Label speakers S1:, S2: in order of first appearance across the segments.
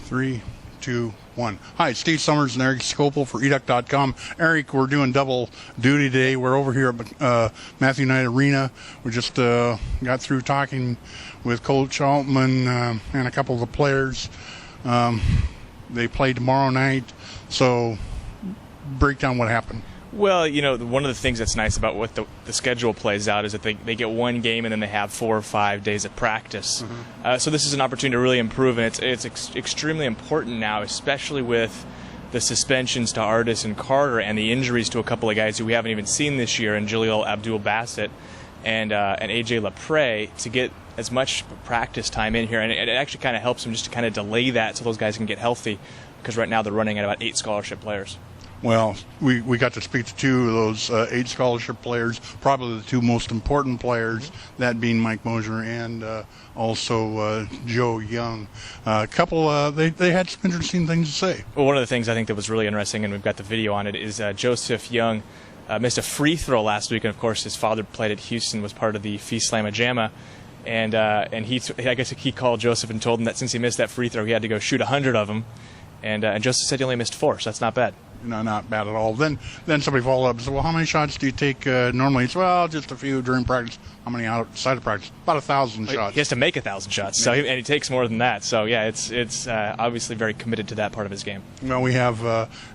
S1: 3, 2, 1. Hi, it's Steve Summers and Erik Skopil for EDUC.com. Erik, we're doing double duty today. We're over here at Matthew Knight Arena. We just got through talking with Coach Altman and a couple of the players. They play tomorrow night, so break down what happened.
S2: Well, you know, one of the things that's nice about what the schedule plays out is that they get one game and then they have 4 or 5 days of practice. Mm-hmm. So this is an opportunity to really improve, and it's extremely important now, especially with the suspensions to Artis and Carter and the injuries to a couple of guys who we haven't even seen this year, and Jaleel Abdul-Bassett and AJ Lepre, to get as much practice time in here. And it actually kind of helps them just to kind of delay that so those guys can get healthy, because right now they're running at about 8 scholarship players.
S1: Well, we got to speak to 2 of those 8 scholarship players, probably the 2 most important players, that being Mike Mosier and also Joe Young. A couple, they had some interesting things to say.
S2: Well, one of the things I think that was really interesting, and we've got the video on it, is Joseph Young missed a free throw last week, and of course his father played at Houston, was part of the Phi Slamma Jamma. And I guess he called Joseph and told him that since he missed that free throw, he had to go shoot 100 of them. And Joseph said he only missed 4, so that's not bad.
S1: No, not bad at all. Then somebody followed up and said, well, how many shots do you take normally? He said, well, just a few during practice. How many outside of practice? About 1,000 shots.
S2: He has to make 1,000 shots, and he takes more than that. So, yeah, it's obviously very committed to that part of his game.
S1: Well, we have,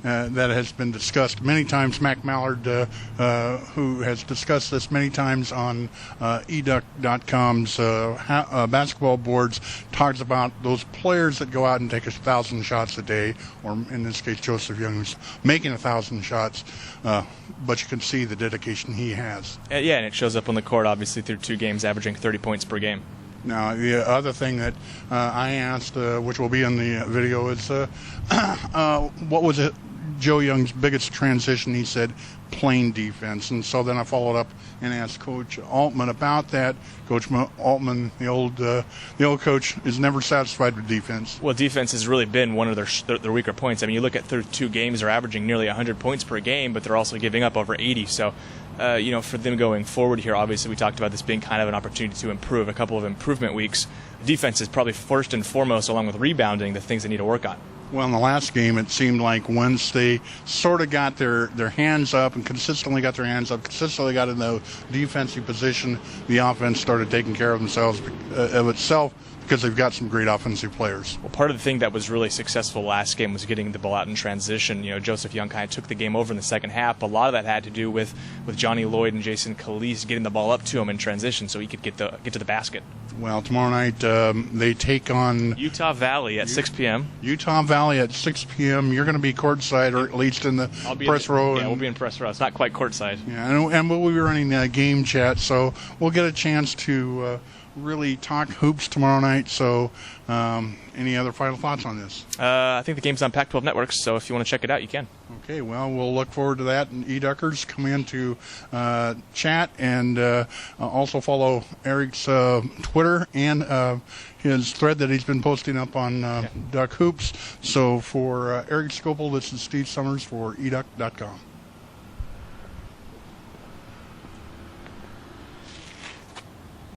S1: that has been discussed many times. Mac Mallard, who has discussed this many times on EDUC.com's basketball boards, talks about those players that go out and take 1,000 shots a day, or in this case, Joseph Young, who's making 1,000 shots, but you can see the dedication he has.
S2: Yeah, and it shows up on the court, obviously, through 2 games, averaging 30 points per game.
S1: Now, the other thing that I asked, which will be in the video, is what was it? Joe Young's biggest transition? He said playing defense, and so then I followed up and asked Coach Altman about that. Coach Altman, the old coach, is never satisfied with defense.
S2: Well, defense has really been one of their weaker points. I mean, you look at through 2 games, they're averaging nearly 100 points per game, but they're also giving up over 80. So, for them going forward here, obviously we talked about this being kind of an opportunity to improve, a couple of improvement weeks. Defense is probably first and foremost, along with rebounding, the things they need to work on.
S1: Well, in the last game, it seemed like once they sort of got their hands up and consistently got their hands up, consistently got in the defensive position, the offense started taking care of itself, because they've got some great offensive players.
S2: Well, part of the thing that was really successful last game was getting the ball out in transition. You know, Joseph Young kind of took the game over in the second half, but a lot of that had to do with Johnny Lloyd and Jason Calise getting the ball up to him in transition so he could get to the basket.
S1: Well, tomorrow night they take on
S2: Utah Valley at 6 p.m.
S1: Utah Valley at 6 p.m. You're going to be courtside, or at least in the press row.
S2: Yeah, we'll be in press row. It's not quite courtside.
S1: Yeah, and we'll be running game chat, so we'll get a chance to really talk hoops tomorrow night. So any other final thoughts on this?
S2: I think the game's on Pac-12 Networks, so if you want to check it out, you can.
S1: Okay, well, we'll look forward to that. And EDUCers, come in to chat, and also follow Erik's Twitter and his thread that he's been posting up on Duck Hoops. So for Erik Skopil, this is Steve Summers for EDUC.com.